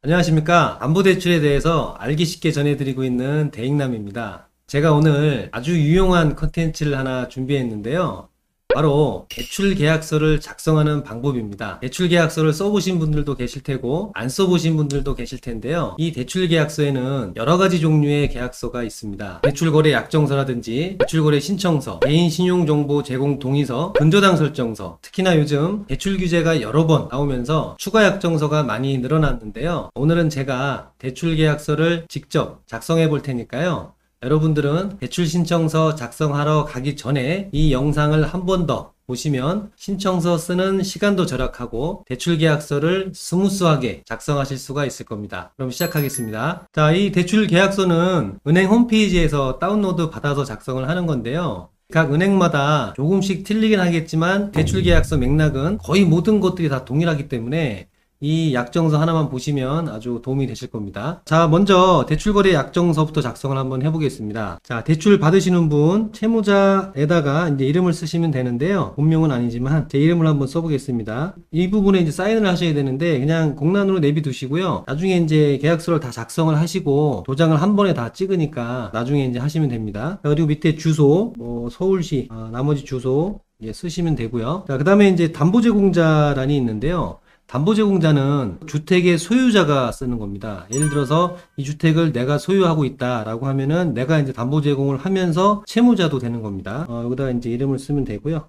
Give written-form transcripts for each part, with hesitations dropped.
안녕하십니까. 담보대출에 대해서 알기 쉽게 전해드리고 있는 대익남입니다. 제가 오늘 아주 유용한 컨텐츠를 하나 준비했는데요. 바로 대출계약서를 작성하는 방법입니다. 대출계약서를 써보신 분들도 계실 테고 안 써보신 분들도 계실 텐데요. 이 대출계약서에는 여러가지 종류의 계약서가 있습니다. 대출거래 약정서라든지 대출거래 신청서, 개인신용정보 제공 동의서, 근저당 설정서, 특히나 요즘 대출규제가 여러 번 나오면서 추가 약정서가 많이 늘어났는데요. 오늘은 제가 대출계약서를 직접 작성해 볼 테니까요. 여러분들은 대출신청서 작성하러 가기 전에 이 영상을 한 번 더 보시면 신청서 쓰는 시간도 절약하고 대출계약서를 스무스하게 작성하실 수가 있을 겁니다. 그럼 시작하겠습니다. 자, 이 대출계약서는 은행 홈페이지에서 다운로드 받아서 작성을 하는 건데요. 각 은행마다 조금씩 틀리긴 하겠지만 대출계약서 맥락은 거의 모든 것들이 다 동일하기 때문에 이 약정서 하나만 보시면 아주 도움이 되실 겁니다. 자, 먼저 대출거래 약정서부터 작성을 한번 해보겠습니다. 자, 대출 받으시는 분 채무자에다가 이제 이름을 쓰시면 되는데요. 본명은 아니지만 제 이름을 한번 써보겠습니다. 이 부분에 이제 사인을 하셔야 되는데 그냥 공란으로 내비두시고요. 나중에 이제 계약서를 다 작성을 하시고 도장을 한 번에 다 찍으니까 나중에 이제 하시면 됩니다. 자, 그리고 밑에 주소, 서울시, 나머지 주소 이제 쓰시면 되고요. 자, 그 다음에 이제 담보제공자란이 있는데요. 담보제공자는 주택의 소유자가 쓰는 겁니다. 예를 들어서 이 주택을 내가 소유하고 있다라고 하면은 내가 이제 담보제공을 하면서 채무자도 되는 겁니다. 여기다가 이제 이름을 쓰면 되고요.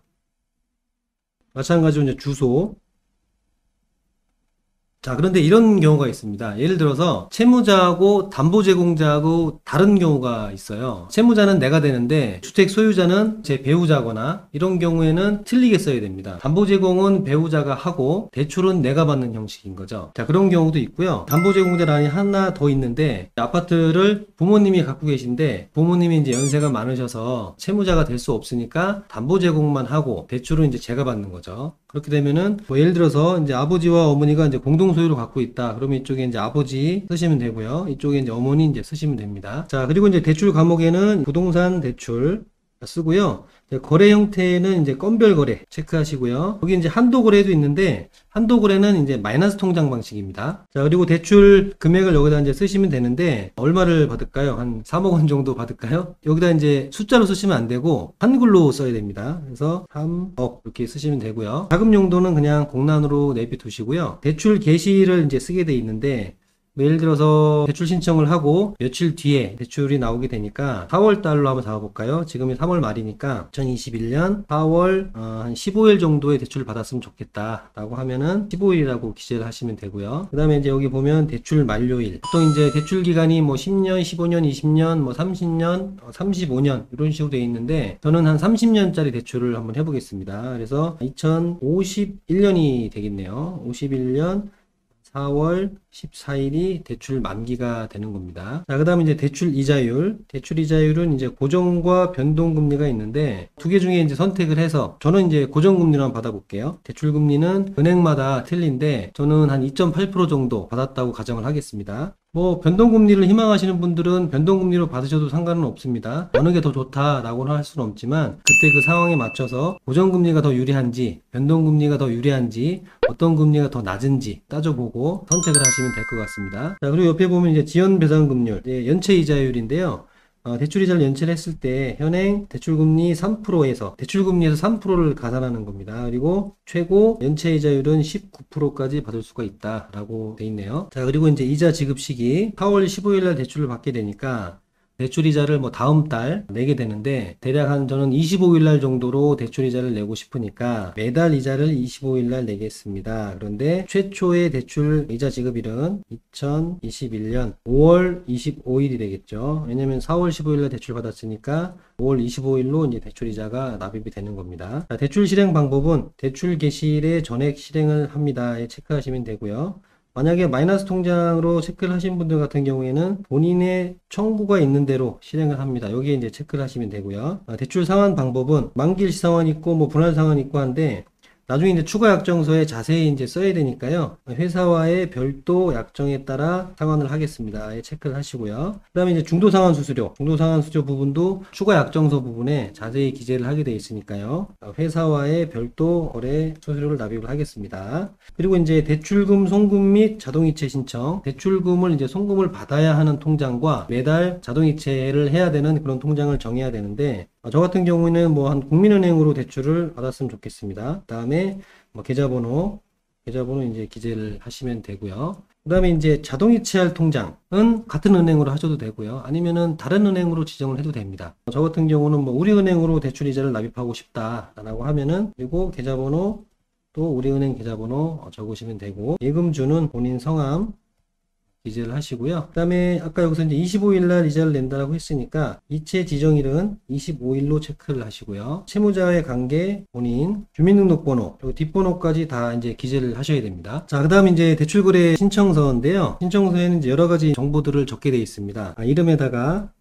마찬가지로 이제 주소. 자, 그런데 이런 경우가 있습니다. 예를 들어서 채무자하고 담보제공자하고 다른 경우가 있어요. 채무자는 내가 되는데 주택 소유자는 제 배우자거나 이런 경우에는 틀리게 써야 됩니다. 담보제공은 배우자가 하고 대출은 내가 받는 형식인 거죠. 자, 그런 경우도 있고요. 담보제공자란이 하나 더 있는데 아파트를 부모님이 갖고 계신데 부모님이 이제 연세가 많으셔서 채무자가 될 수 없으니까 담보제공만 하고 대출은 이제 제가 받는 거죠. 그렇게 되면은 뭐 예를 들어서 이제 아버지와 어머니가 이제 공동 소유를 갖고 있다. 그러면 이쪽에 이제 아버지 쓰시면 되고요. 이쪽에 이제 어머니 이제 쓰시면 됩니다. 자, 그리고 이제 대출 과목에는 부동산 대출 쓰고요. 거래 형태는 이제 건별 거래 체크하시고요. 여기 이제 한도 거래도 있는데 한도 거래는 이제 마이너스 통장 방식입니다. 자, 그리고 대출 금액을 여기다 이제 쓰시면 되는데 얼마를 받을까요? 한 3억 원 정도 받을까요? 여기다 이제 숫자로 쓰시면 안 되고 한글로 써야 됩니다. 그래서 3억 이렇게 쓰시면 되고요. 자금 용도는 그냥 공란으로 내비두시고요. 대출 개시를 이제 쓰게 돼 있는데 예를 들어서 대출 신청을 하고 며칠 뒤에 대출이 나오게 되니까 4월 달로 한번 잡아볼까요? 지금이 3월 말이니까 2021년 4월 한 15일 정도에 대출을 받았으면 좋겠다 라고 하면은 15일이라고 기재를 하시면 되고요. 그 다음에 이제 여기 보면 대출 만료일, 보통 이제 대출 기간이 뭐 10년, 15년, 20년, 뭐 30년, 35년 이런 식으로 되어 있는데 저는 한 30년짜리 대출을 한번 해보겠습니다. 그래서 2051년이 되겠네요. 51년 4월 14일이 대출 만기가 되는 겁니다. 자, 그 다음에 이제 대출 이자율. 대출 이자율은 이제 고정과 변동금리가 있는데 두 개 중에 이제 선택을 해서 저는 이제 고정금리로 한번 받아볼게요. 대출금리는 은행마다 틀린데 저는 한 2.8% 정도 받았다고 가정을 하겠습니다. 뭐 변동금리를 희망하시는 분들은 변동금리로 받으셔도 상관은 없습니다. 어느 게 더 좋다라고는 할 수는 없지만 그때 그 상황에 맞춰서 고정금리가 더 유리한지 변동금리가 더 유리한지 어떤 금리가 더 낮은지 따져보고 선택을 하시면 될 것 같습니다. 자, 그리고 옆에 보면 이제 지연배상금률, 연체 이자율인데요. 대출 이자를 연체를 했을 때 현행 대출금리 3%에서 대출금리에서 3%를 가산하는 겁니다. 그리고 최고 연체 이자율은 19%까지 받을 수가 있다라고 돼 있네요. 자, 그리고 이제 이자 지급 시기 4월 15일 날 대출을 받게 되니까 대출이자를 뭐 다음 달 내게 되는데 대략 한 저는 25일 날 정도로 대출이자를 내고 싶으니까 매달 이자를 25일 날 내겠습니다. 그런데 최초의 대출 이자 지급일은 2021년 5월 25일이 되겠죠. 왜냐면 4월 15일 날 대출 받았으니까 5월 25일로 이제 대출이자가 납입이 되는 겁니다. 자, 대출 실행 방법은 대출 개시일에 전액 실행을 합니다. 체크하시면 되고요. 만약에 마이너스 통장으로 체크를 하신 분들 같은 경우에는 본인의 청구가 있는 대로 실행을 합니다. 여기에 이제 체크를 하시면 되고요. 대출 상환 방법은 만기일 시상환 있고 뭐 분할 상환 있고 한데 나중에 이제 추가 약정서에 자세히 이제 써야 되니까요. 회사와의 별도 약정에 따라 상환을 하겠습니다. 예, 체크를 하시고요. 그 다음에 이제 중도상환 수수료. 중도상환 수수료 부분도 추가 약정서 부분에 자세히 기재를 하게 되어 있으니까요. 회사와의 별도 거래 수수료를 납입을 하겠습니다. 그리고 이제 대출금 송금 및 자동이체 신청. 대출금을 이제 송금을 받아야 하는 통장과 매달 자동이체를 해야 되는 그런 통장을 정해야 되는데, 저 같은 경우에는 뭐 한 국민은행으로 대출을 받았으면 좋겠습니다. 그 다음에 뭐 계좌번호 이제 기재를 하시면 되고요. 그 다음에 이제 자동이체할 통장은 같은 은행으로 하셔도 되고요. 아니면은 다른 은행으로 지정을 해도 됩니다. 저 같은 경우는 뭐 우리은행으로 대출이자를 납입하고 싶다라고 하면은, 그리고 계좌번호 또 우리은행 계좌번호 적으시면 되고, 예금주는 본인 성함 기재를 하시고요. 그 다음에 아까 여기서 이제 25일 날 이자를 낸다라고 했으니까 이체 지정일은 25일로 체크를 하시고요. 채무자의 관계, 본인, 주민등록번호, 그리고 뒷번호까지 다 이제 기재를 하셔야 됩니다. 자, 그 다음 이제 대출거래 신청서인데요. 신청서에는 이제 여러 가지 정보들을 적게 되어 있습니다. 이름에다가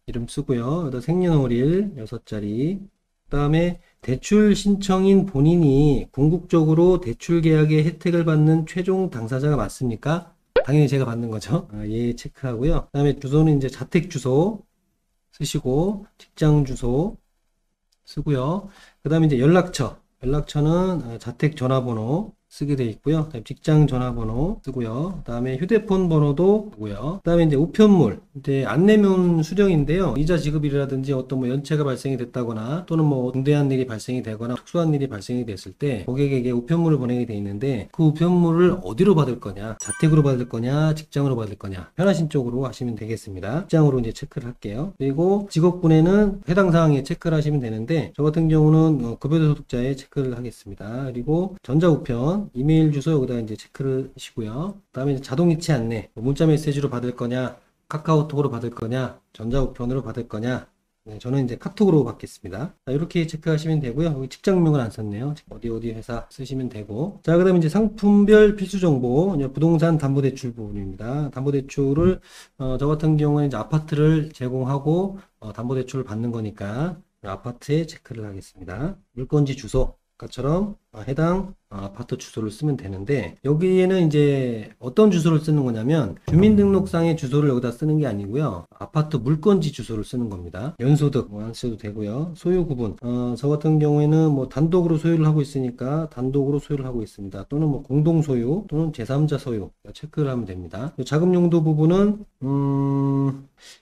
이름 쓰고요. 여기다 생년월일 6자리. 그 다음에 대출 신청인 본인이 궁극적으로 대출 계약의 혜택을 받는 최종 당사자가 맞습니까? 당연히 제가 받는 거죠. 예, 체크하고요. 그 다음에 주소는 이제 자택 주소 쓰시고, 직장 주소 쓰고요. 그 다음에 이제 연락처는 자택 전화번호 쓰게 되어 있고요. 직장 전화번호 쓰고요. 그 다음에 휴대폰 번호도 쓰고요. 그 다음에 이제 우편물, 이제 안내문 수령인데요. 이자 지급이라든지 어떤 뭐 연체가 발생이 됐다거나, 또는 뭐 중대한 일이 발생이 되거나 특수한 일이 발생이 됐을 때 고객에게 우편물을 보내게 되어 있는데, 그 우편물을 어디로 받을 거냐, 자택으로 받을 거냐, 직장으로 받을 거냐, 편하신 쪽으로 하시면 되겠습니다. 직장으로 이제 체크를 할게요. 그리고 직업군에는 해당 사항에 체크를 하시면 되는데, 저 같은 경우는 급여자 소득자에 체크를 하겠습니다. 그리고 전자우편 이메일 주소 여기다 이제 체크를 하시고요. 그 다음에 이제 자동이체 안내, 문자 메시지로 받을 거냐, 카카오톡으로 받을 거냐, 전자우편으로 받을 거냐. 네, 저는 이제 카톡으로 받겠습니다. 자, 이렇게 체크하시면 되고요. 여기 직장명을 안 썼네요. 어디 회사 쓰시면 되고. 자, 그 다음에 이제 상품별 필수 정보, 이제 부동산 담보대출 부분입니다. 담보대출을 저 같은 경우는 이제 아파트를 제공하고 담보대출을 받는 거니까 아파트에 체크를 하겠습니다. 물건지 주소, 아까처럼 해당 아파트 주소를 쓰면 되는데, 여기에는 이제 어떤 주소를 쓰는 거냐면 주민등록상의 주소를 여기다 쓰는 게 아니고요. 아파트 물건지 주소를 쓰는 겁니다. 연소득 안 쓰셔도 되고요. 소유 구분, 저 같은 경우에는 뭐 단독으로 소유를 하고 있으니까 단독으로 소유를 하고 있습니다. 또는 뭐 공동 소유 또는 제3자 소유 체크를 하면 됩니다. 자금 용도 부분은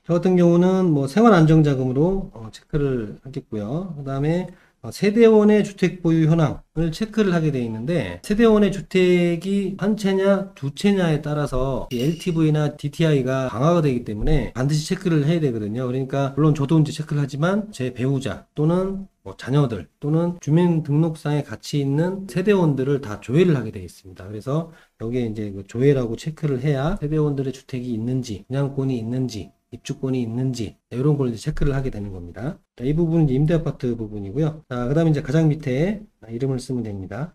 저 같은 경우는 뭐 생활안정자금으로 체크를 하겠고요. 그 다음에 세대원의 주택 보유 현황을 체크를 하게 되어 있는데, 세대원의 주택이 한 채냐 두 채냐에 따라서 LTV나 DTI가 강화가 되기 때문에 반드시 체크를 해야 되거든요. 그러니까 물론 저도 이제 체크를 하지만 제 배우자 또는 뭐 자녀들 또는 주민등록상에 같이 있는 세대원들을 다 조회를 하게 되어 있습니다. 그래서 여기에 이제 그 조회라고 체크를 해야 세대원들의 주택이 있는지, 분양권이 있는지, 입주권이 있는지, 이런 걸 이제 체크를 하게 되는 겁니다. 자, 이 부분은 이제 임대아파트 부분이고요. 자, 그 다음에 이제 가장 밑에 이름을 쓰면 됩니다.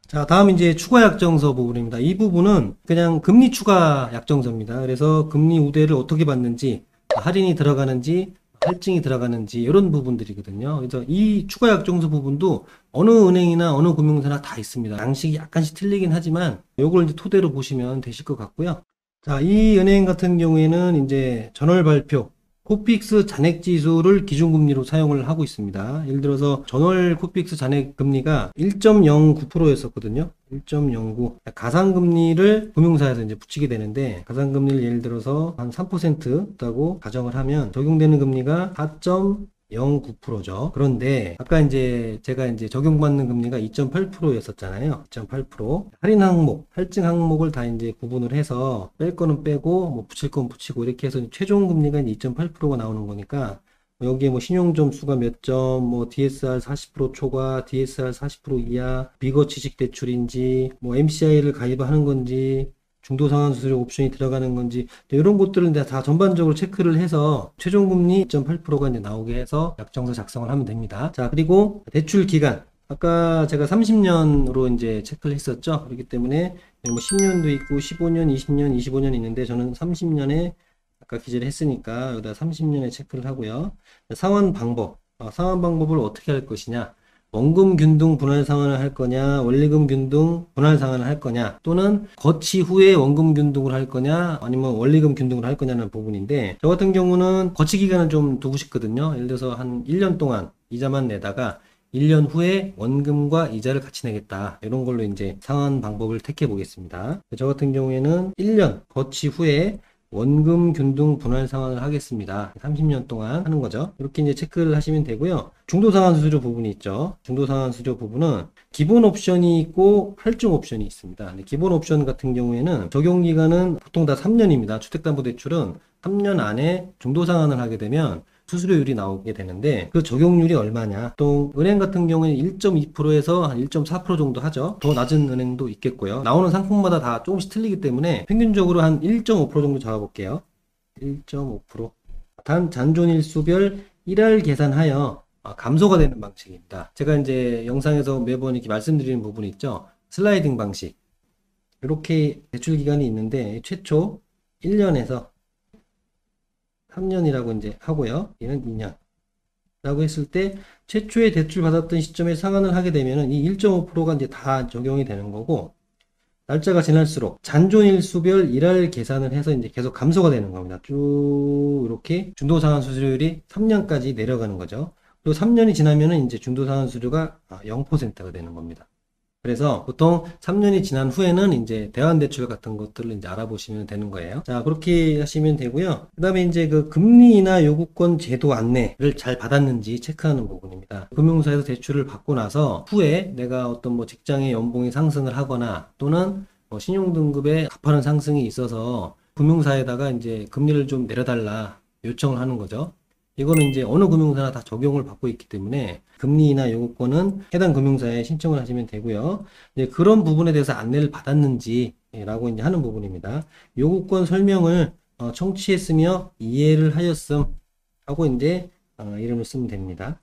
자, 다음 이제 추가 약정서 부분입니다. 이 부분은 그냥 금리 추가 약정서입니다. 그래서 금리 우대를 어떻게 받는지, 할인이 들어가는지, 할증이 들어가는지, 이런 부분들이거든요. 그래서 이 추가 약정서 부분도 어느 은행이나 어느 금융사나 다 있습니다. 양식이 약간씩 틀리긴 하지만 이걸 이제 토대로 보시면 되실 것 같고요. 자, 이 은행 같은 경우에는 이제 전월 발표 코픽스 잔액 지수를 기준금리로 사용을 하고 있습니다. 예를 들어서 전월 코픽스 잔액 금리가 1.09%였었거든요. 1.09. 가상금리를 금융사에서 이제 붙이게 되는데, 가상금리를 예를 들어서 한 3%다고 가정을 하면 적용되는 금리가 4.09%죠. 그런데 아까 이제 제가 이제 적용받는 금리가 2.8%였었잖아요. 2.8%. 할인 항목, 할증 항목을 다 이제 구분을 해서 뺄 거는 빼고 뭐 붙일 건 붙이고 이렇게 해서 최종 금리가 이제 2.8%가 나오는 거니까, 여기에 뭐 신용점수가 몇 점, 뭐 DSR 40% 초과, DSR 40% 이하, 비거취식 대출인지, 뭐 MCI를 가입하는 건지, 중도상환 수수료 옵션이 들어가는 건지, 이런 것들을 다 전반적으로 체크를 해서 최종금리 2.8%가 이제 나오게 해서 약정서 작성을 하면 됩니다. 자, 그리고 대출 기간. 아까 제가 30년으로 이제 체크를 했었죠. 그렇기 때문에 뭐 10년도 있고 15년, 20년, 25년 있는데, 저는 30년에 아까 기재를 했으니까 여기다 30년에 체크를 하고요. 상환 방법. 상환 방법을 어떻게 할 것이냐. 원금 균등 분할 상환을 할 거냐, 원리금 균등 분할 상환을 할 거냐, 또는 거치 후에 원금 균등을 할 거냐, 아니면 원리금 균등을 할 거냐는 부분인데, 저 같은 경우는 거치 기간을 좀 두고 싶거든요. 예를 들어서 한 1년 동안 이자만 내다가 1년 후에 원금과 이자를 같이 내겠다. 이런 걸로 이제 상환 방법을 택해 보겠습니다. 저 같은 경우에는 1년 거치 후에 원금 균등 분할 상환을 하겠습니다. 30년 동안 하는 거죠. 이렇게 이제 체크를 하시면 되고요. 중도상환 수수료 부분이 있죠. 중도상환 수수료 부분은 기본 옵션이 있고 할증 옵션이 있습니다. 근데 기본 옵션 같은 경우에는 적용 기간은 보통 다 3년입니다. 주택담보대출은 3년 안에 중도상환을 하게 되면 수수료율이 나오게 되는데, 그 적용률이 얼마냐. 또 은행 같은 경우에는 1.2%에서 한 1.4% 정도 하죠. 더 낮은 은행도 있겠고요. 나오는 상품마다 다 조금씩 틀리기 때문에 평균적으로 한 1.5% 정도 잡아볼게요. 1.5%. 단 잔존일수별 1할 계산하여 감소가 되는 방식입니다. 제가 이제 영상에서 매번 이렇게 말씀드리는 부분이 있죠. 슬라이딩 방식. 이렇게 대출 기간이 있는데 최초 1년에서 3년이라고 이제 하고요. 얘는 2년. 라고 했을 때 최초에 대출 받았던 시점에 상환을 하게 되면은 이 1.5%가 이제 다 적용이 되는 거고, 날짜가 지날수록 잔존일수별 1할 계산을 해서 이제 계속 감소가 되는 겁니다. 쭉 이렇게 중도상환 수수료율이 3년까지 내려가는 거죠. 그리고 3년이 지나면은 이제 중도상환 수수료가 0%가 되는 겁니다. 그래서 보통 3년이 지난 후에는 이제 대환대출 같은 것들을 이제 알아보시면 되는 거예요. 자, 그렇게 하시면 되고요. 그 다음에 이제 그 금리나 요구권 제도 안내를 잘 받았는지 체크하는 부분입니다. 금융사에서 대출을 받고 나서 후에 내가 어떤 뭐 직장의 연봉이 상승을 하거나 또는 뭐 신용등급의 가파른 상승이 있어서 금융사에다가 이제 금리를 좀 내려달라 요청을 하는 거죠. 이거는 이제 어느 금융사나 다 적용을 받고 있기 때문에 금리나 요구권은 해당 금융사에 신청을 하시면 되고요. 이제 그런 부분에 대해서 안내를 받았는지라고 이제 하는 부분입니다. 요구권 설명을 청취했으며 이해를 하였음 하고 이제 이름을 쓰면 됩니다.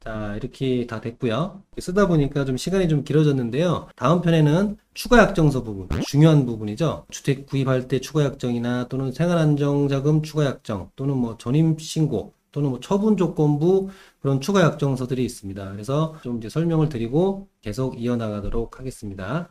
자, 이렇게 다 됐고요. 쓰다 보니까 좀 시간이 좀 길어졌는데요. 다음 편에는 추가약정서 부분, 중요한 부분이죠. 주택 구입할 때 추가약정이나 또는 생활안정자금 추가약정 또는 뭐 전입신고 또는 뭐 처분조건부 그런 추가약정서들이 있습니다. 그래서 좀 이제 설명을 드리고 계속 이어나가도록 하겠습니다.